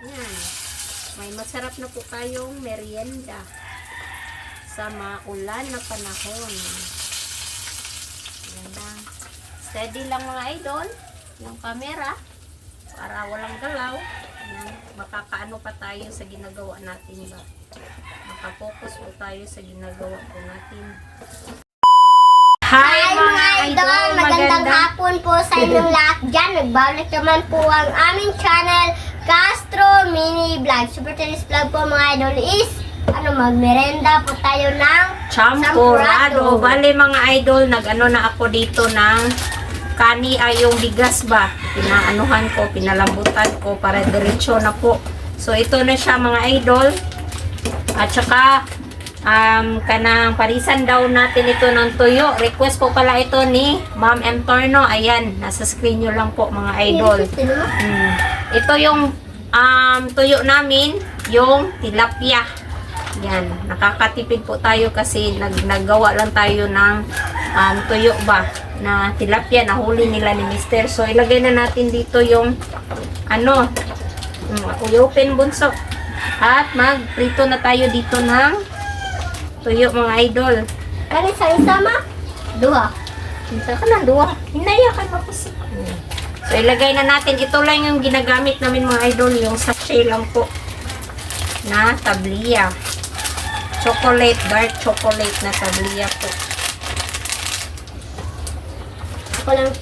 Yan. May masarap na po tayong merienda sa maulan na panahon. Yan lang. Steady lang mga idol. Yung camera. Para walang galaw. Yan. Makakaano pa tayo sa ginagawa natin ba? Makapokus po tayo sa ginagawa po natin. Hi mga idol! Magandang hapon po sa inyong lahat dyan. Nagbalik naman po ang aming channel, Castro Mini Vlog. Super Tennis Vlog po mga idol is magmerenda po tayo ng Champurado. Bale mga idol, nag-ano na ako dito ng kani ay yung bigas ba. Pinaanuhan ko, pinalambutan ko para diretso na po. So ito na siya mga idol. At saka kanang parisan daw natin ito ng tuyo. Request po pala ito ni Ma'am M. Torno. Ayan, nasa screen nyo lang po mga idol. Ito yung tuyo namin, yung tilapia. Yan, nakakatipid po tayo kasi naggawa lang tayo ng tuyo ba na tilapia, nahuli nila ni Mister. So ilagay na natin dito yung uyupin bunso. At magprito na tayo dito ng tuyo mga idol. Kani sa isama? Duha. Isa ka na, duha. Hinaya ka mapusik. So ilagay na natin. Ito lang yung ginagamit namin mga idol. Yung sachet lang po na tabliya. Chocolate, dark chocolate na tabliya po. Ako lang.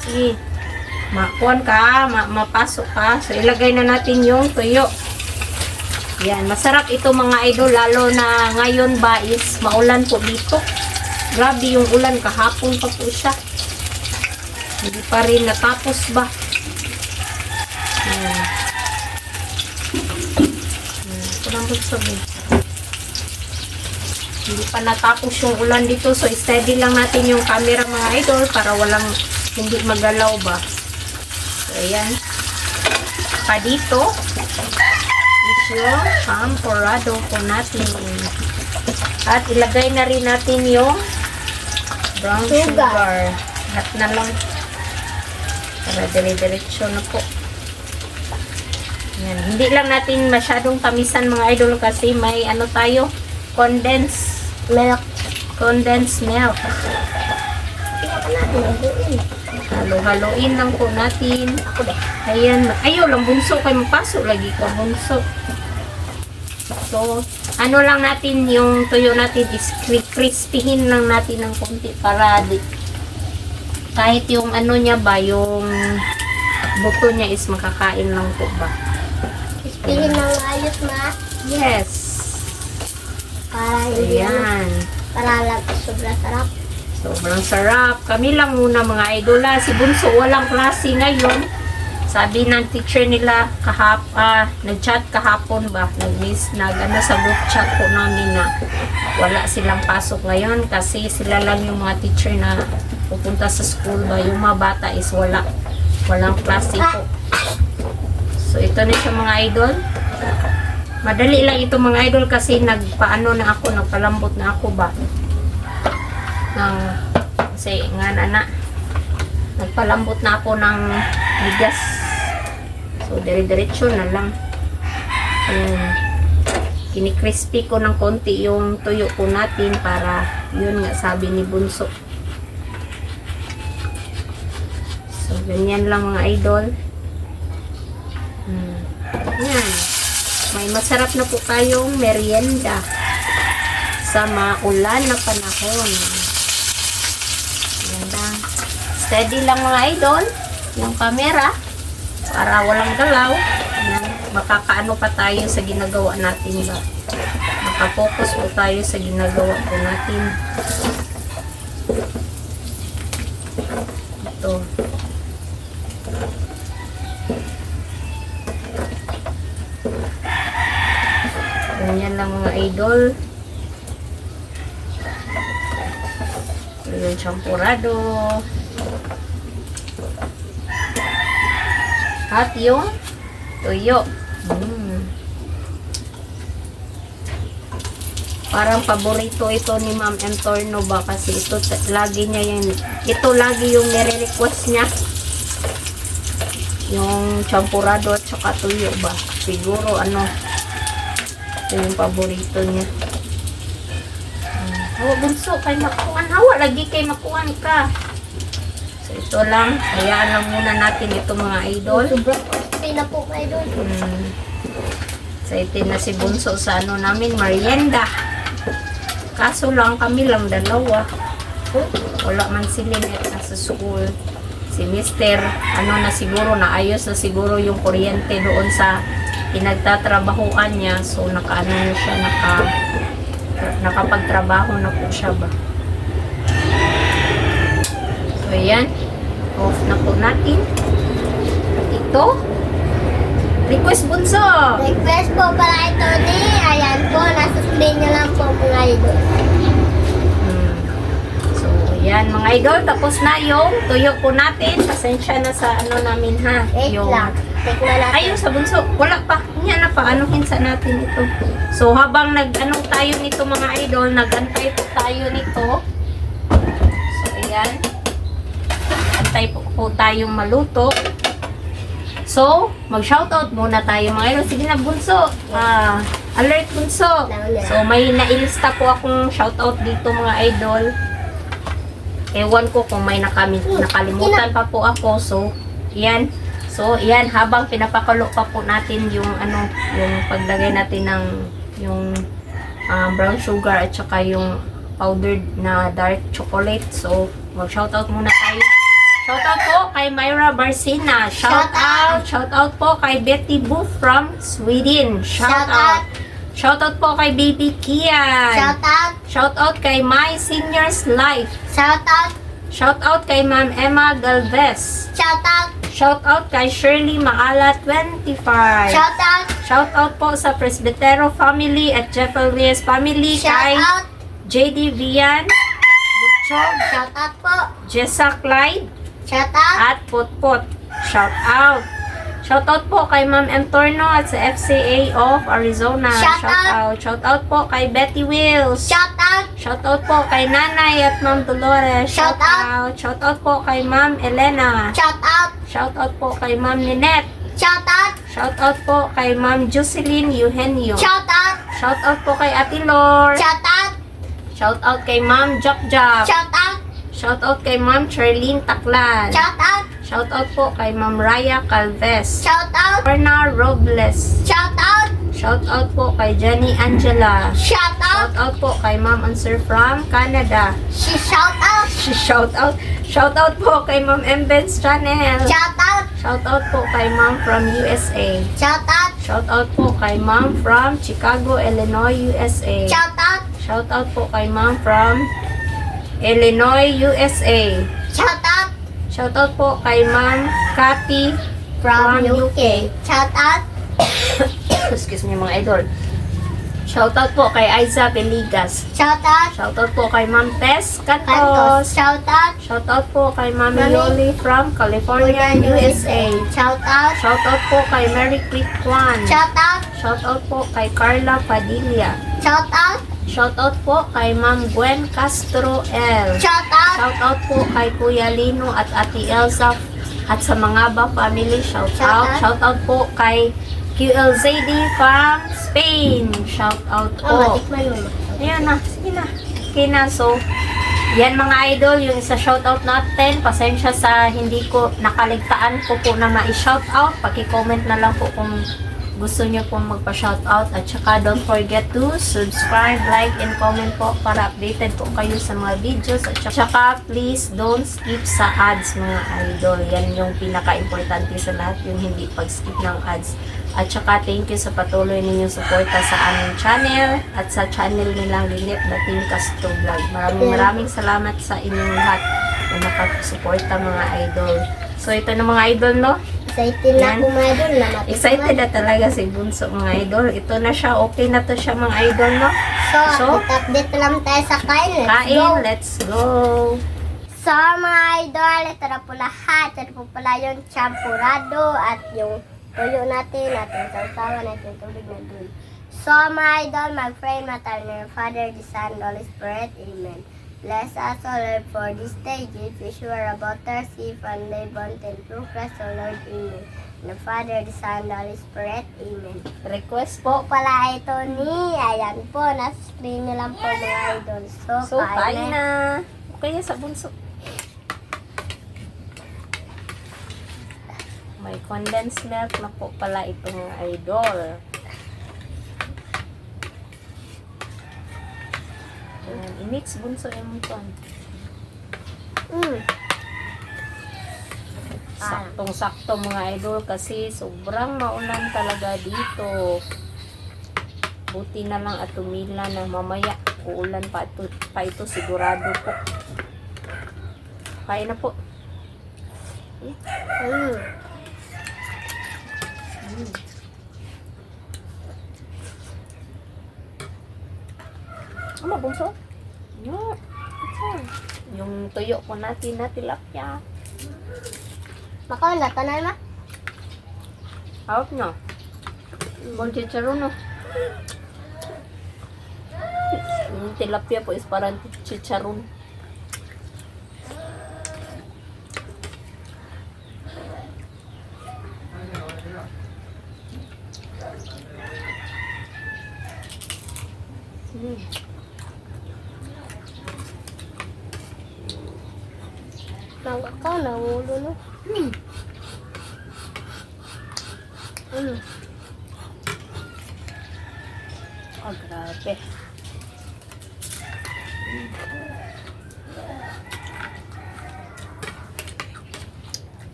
Sige. Makuan ka, mapasok ka. So ilagay na natin yung tuyo. Yan, masarap ito mga idol, lalo na ngayon ba is maulan po dito. Grabe yung ulan, kahapon pa po siya. Hindi pa rin natapos ba. Yan. Ito lang po sabi. Hindi pa natapos yung ulan dito, so steady lang natin yung camera mga idol para hindi magalaw ba. So ayan. Pa dito yung champurado po natin. At ilagay na rin natin yung brown sugar. Lahat na lang. Para dire-diretso na po. Yan. Hindi lang natin masyadong tamisan mga idol kasi may tayo, condensed milk. Halo-haloin lang po natin. Ayan. Ayaw lang bunso. Kaya mapasok lagi ka bunso. So, lang natin yung tuyo natin is crispyhin lang natin ng konti para kahit yung niya ba, yung buto niya is makakain lang po ba. Crispyhin ng ayos ma. Yes. Para ayan. Para lang sobrang sarap. Sobrang sarap. Kami lang muna mga idola. Si Bunso walang klase ngayon. Sabi ng teacher nila nag-chat kahapon ba? Sa group chat po namin na wala silang pasok ngayon kasi sila lang yung mga teacher na pupunta sa school ba. Yung mga bata is walang klase po. So ito na siya mga idol. Madali lang ito mga idol kasi nagpalambot na ako ba. Kasi nagpalambot na ako ng bigas. So, dire-diretso na lang. Kini-crispy ko ng konti yung tuyo po natin para yun nga sabi ni Bunso. So, ganyan lang mga idol. Yan. May masarap na po tayong merienda sa maulan na panahon. Yan lang. Steady lang mga idol yung camera para walang galaw. Makakaano pa tayo sa ginagawa natin ba. Makapokus po tayo sa ginagawa po natin. Ito. Ganyan lang mga idol. Yung champurado. At yung tuyo. Parang paborito ito ni Ma'am M. Torno ba kasi ito lagi yung nire-request niya. Yung champurado at saka tuyo ba? Siguro ano, ito yung paborito niya. Hawa bunso, kay makuan. Hawa, lagi kay makuan ka. So ito lang, hayaan lang muna natin ito mga idol. Sobrang crispy na po mga idol. Excited na si bunso sa ano namin, merienda. Kaso lang, kami lang dalawa. Wala man si Lynette nasa school. Si Mister, ano na siguro, naayos na siguro yung kuryente doon sa pinagtatrabahuan niya. So, nakaano na siya, nakapagtrabaho na po siya ba. So, ayan. Off na po natin. At ito, request bunso. Request po pala ito ni. Ayan po, nasa screen nyo lang po mga idol. So, ayan mga idol. Tapos na yung tuyo po natin. Pasensya na sa ano namin ha. Wait Yung lang. Take na natin. ayun sa bunso. Wala pa. Yan na pa. Anuhin sa natin ito. So, habang nag-anong tayo nito mga idol, nag-antay po tayo nito. So, ayan. Antay po tayong maluto. So, mag-shoutout muna tayo mga idol. Sige na bunso. Alert bunso. So, may nailista po akong shoutout dito mga idol. Ewan ko kung may nakalimutan pa po ako. So, yan. So, yan. Habang pinapakulo pa po natin yung ano, yung paglagay natin ng yung brown sugar at saka yung powdered na dark chocolate. So, mag-shoutout muna tayo. Shoutout po kay Myra Barcina. Shoutout po kay Betty Boo from Sweden. Shoutout po kay Baby Kian. Shoutout kay My Seniors Life. Shoutout kay Ma'am Emma Galvez. Shoutout kay Shirley Maala 25. Shoutout po sa Presbytero family at Jeffel Reyes family. Kay JD Vian, Butchog, Shoutout po. Jessa Clyde, Shoutout. at Putput. Shoutout. Shoutout po kay Ma'am M. Torno at sa FCA of Arizona. Shoutout. Shoutout po kay Betty Wills. Shoutout. Shoutout po kay Nanay at Ma'am Dolores. Shoutout. Shoutout po kay Ma'am Elena. Shoutout. Shoutout po kay Ma'am Ninette. Shoutout. Shoutout po kay Ma'am Jocelyn Eugenio. Shoutout. Shoutout po kay Ate Lor. Shoutout. Shoutout kay Ma'am Jokjak. Shoutout. Shoutout kay Ma'am Charlene Taklan. Shoutout. Shoutout po kay Ma'am Raya Calves. Shoutout. Perna Robles. Shoutout. Shoutout po kay Jenny Angela. Shoutout. Shoutout po kay Ma'am Answer from Canada. Shoutout. Shoutout po kay Ma'am Embens Channel. Shoutout. Shoutout po kay Ma'am from USA. Shoutout. Shoutout po kay Ma'am from Chicago, Illinois, USA. Shoutout. Shoutout po kay Ma'am from Illinois, USA. Shoutout. Shoutout po kay Ma'am Cathy From UK. Shoutout. Excuse me mga idol. Shoutout po kay Aiza Beligas. Shoutout. Shoutout po kay Ma'am Tess Cantos. Cantos. Shoutout. Shoutout po kay Ma'am Mami. Yoli from California, USA. Shoutout. Shoutout po kay Mary Quick Juan. Shoutout. Shoutout po kay Carla Padilla. Shoutout. Shoutout po kay Ma'am Gwen Castro L. Shoutout. Shoutout po kay Kuya Lino at Ate Elsa at sa mga ba family. Shoutout. Shoutout po kay QLZD from Spain. Shoutout po. Matikman mo. Ayan na. Sige na. Okay na. So, yan mga idol, yung isa shoutout natin. Pasensya sa hindi ko nakaligtaan ko po na ma-shoutout. Paki-comment na lang po kung gusto nyo pong magpa-shoutout. At saka don't forget to subscribe, like, and comment po para updated po kayo sa mga videos. At saka please don't skip sa ads mga idol. Yan yung pinaka-importante sa lahat, yung hindi pag-skip ng ads. At saka thank you sa patuloy ninyong suporta sa aming channel at sa channel nilang Lynette Dating Castro Vlog. Maraming salamat sa inyong lahat na nakasuporta mga idol. So ito na mga idol, no? Excited na Yan. po mga idol na matikman. Excited na talaga si Bunso mga idol. Ito na siya. Okay na to siya mga idol, no? So, update lang tayo sa kain. Let's go! So, mga idol, ito na po lahat. Ito po pala yung champurado at yung tuyo natin at yung sausawan at yung tubig na dun. So, mga idol, mag-pray na tayo ng Father, the Son, the Holy Spirit. Amen. Bless us, O Lord, for this day. Give us sure about us, if and live until through Christ, O Lord. Amen. The Father, the Son, the Holy Spirit. Amen. Request po. Po pala ito ni, ayan po, nasa screen nyo lang po mga idol. So, kain na. Kaya sa bunso. May condensed milk na po pala ito mga idol. Ayan, i-mix bunso yung ton. Saktong-sakto mga idol kasi sobrang maulan talaga dito. Buti na lang at tumila na mamaya. Uulan pa ito sigurado po. Kain na po. Ano bunso? No. Yung tuyo ko natin na tilapia. Makaon na, tanay ma? Out na. Bon chicharon no. Yung tilapia po is parang chicharon. Nangakaw na ulo no. Oh, grabe.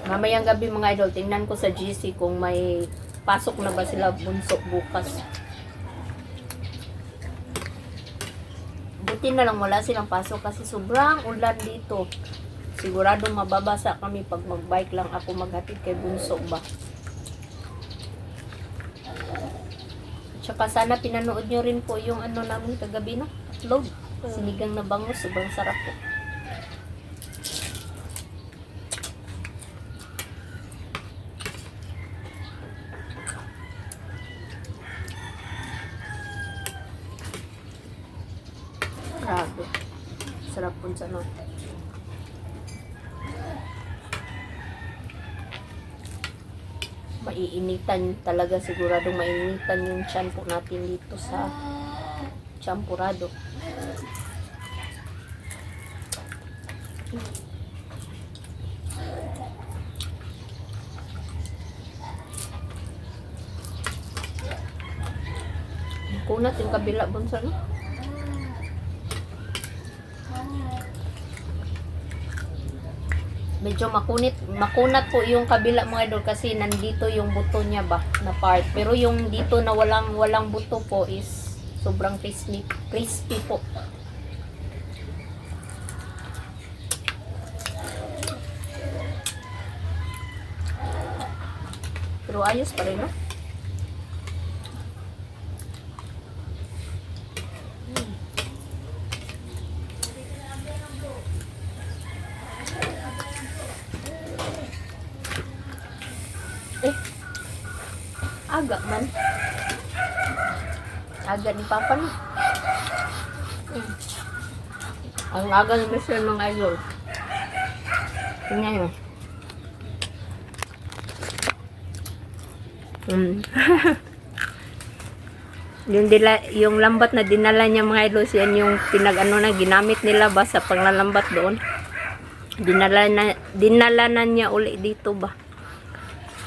Mamayang gabi mga idol, tingnan ko sa GC kung may pasok na ba sila bunso bukas. Buti na lang wala silang pasok kasi sobrang ulan dito. Siguradong mababasa kami pag magbike lang ako maghatid kay bunso ba. Tsaka sana pinanood nyo rin po yung ano namin kagabi no? Upload. Sinigang na bangus, sobrang sarap po. Grabe. Sarap po sa no. Maiinitan talaga, siguradong maiinitan yung tiyan po natin dito sa champurado. Kunat yung kabila bunso no? Medyo makunat po yung kabila mga idol kasi nandito yung buto niya ba na part. Pero yung dito na walang buto po is sobrang crispy po. Pero ayos pa rin no? Aga man. Aga ni Papa no. Ang aga ni Mr. mga idol. Tingnan nyo. Yung lambat na dinala niya mga idol, yan yung ginamit nila ba sa panglalambat doon. Dinala na niya uli dito ba.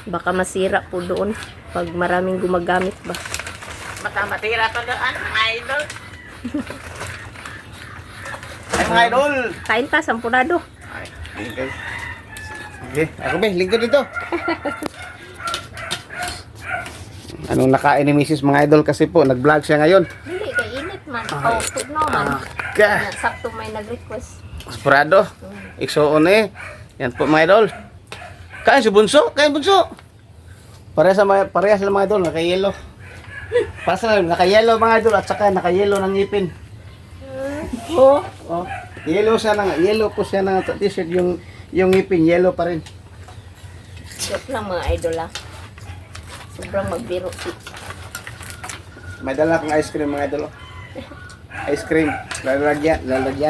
Baka masira po doon pag maraming gumagamit ba. Baka matira pa doon, mga idol. Ay, mga idol. Kain ta, sampurado. Okay. Okay, ako ba, lingkod dito. Anong nakain ni Mrs. mga idol kasi po, nag-vlog siya ngayon. Hindi, kay init man. Oh, no man. Okay. Sakto may nag-request. Sprado. Iksoon eh. Yan po mga idol. Kain si Bunso, kain Bunso. Pareha sila mga idol, naka-yellow. Para naka-yellow mga idol at saka naka-yellow ng ngipin. Oh. Oh, yellow po siya ng t-shirt, yung ngipin yellow pa rin. Joke lang mga idol ah. Sobrang magbiro si May dala akong ice cream mga idol. Oh. Ice cream. Lalagyan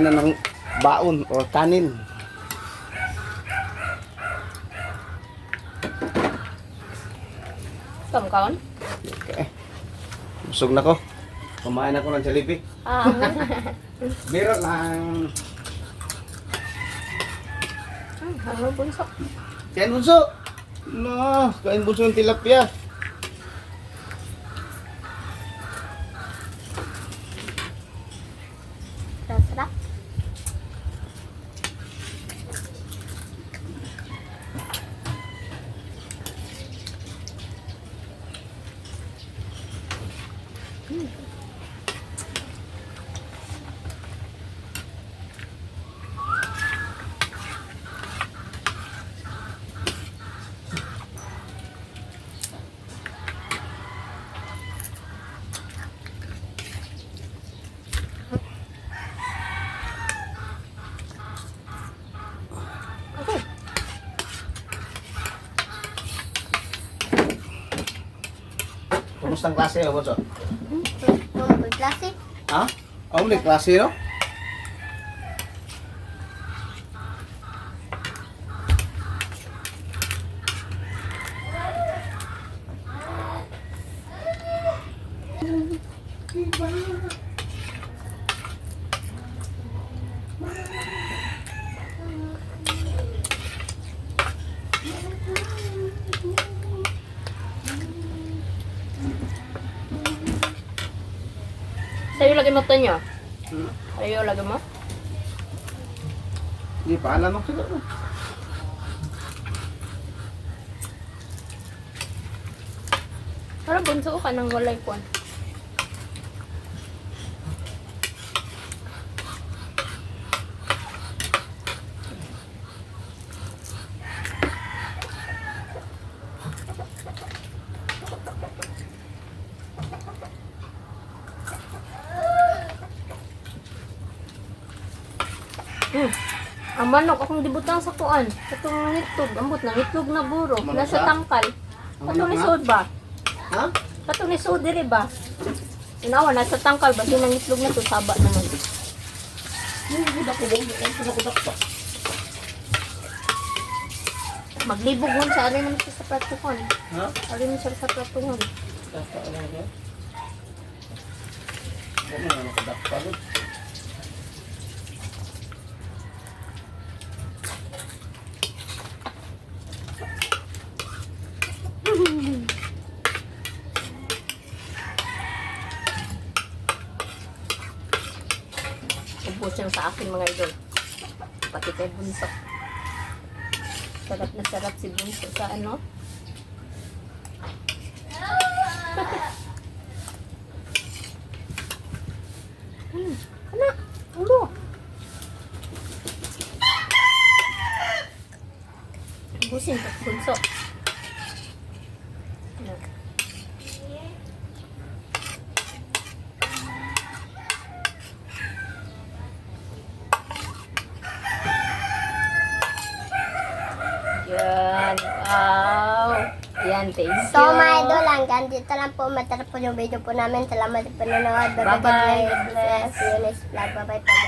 na ng baon o kanin. Kamkaon? Okay. Busog na ko. Kumain ako ng Jollibee. Ah. Biro lang. Ano bunso? Kain bunso. No, kain bunso ng tilapia. Sarap. Kumusta ang klase o bunso? Mga klase. Ha? Oh, may klase no? Sa'yo lagi mo ito nyo? Sa'yo lagi mo? Hindi pa alam ako siguro. Parang bunso ka nang walay kwan. Ang manok akong dibutang sa kuan. Katong itlog, ambot ng itlog na buro. Manok Nasa sa? tangkal. Ang Katong manok ni na? sud ba? Ha? Katong ni sud diri ba? Inawa nasa tangkal ba ng itlog na to saba naman. Maglibog mo sa ari naman siya sa platuhon. Ha? Ari mo siya sa platuhon. Ano na nakadakpagod? Ubos yan sa akin mga idol. Pati kay Bunso. Sarap na sarap si Bunso sa ano. Kana, ulo. Ubusin ka, Bunso. Yan. Yan. Wow. Yan, thank you. So, mga idol, hanggang dito lang po. Matapos po yung video po namin. Salamat sa panonood. Bye-bye. God bless. See you next vlog. Bye-bye po.